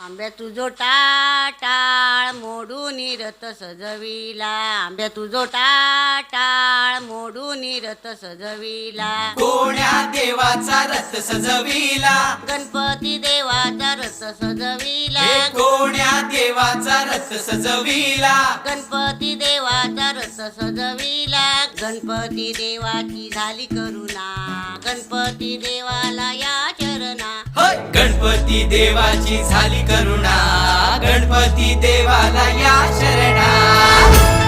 आंब्या तुझो टाळ मोडून रथ सजविला, आंब्या तुझो टाळ मोडून रथ सजविला, कोण्या देवाचा रथ सजविला, गणपती देवाचा रथ सजविला, हे कोण्या देवाचा रथ सजविला, गणपती देवाचा रथ सजविला, गणपती देवाची झाली करुणा, गणपती देवाला या चरणा, गणपती देवाची झाली करुणा, गणपती देवाला या शरणा।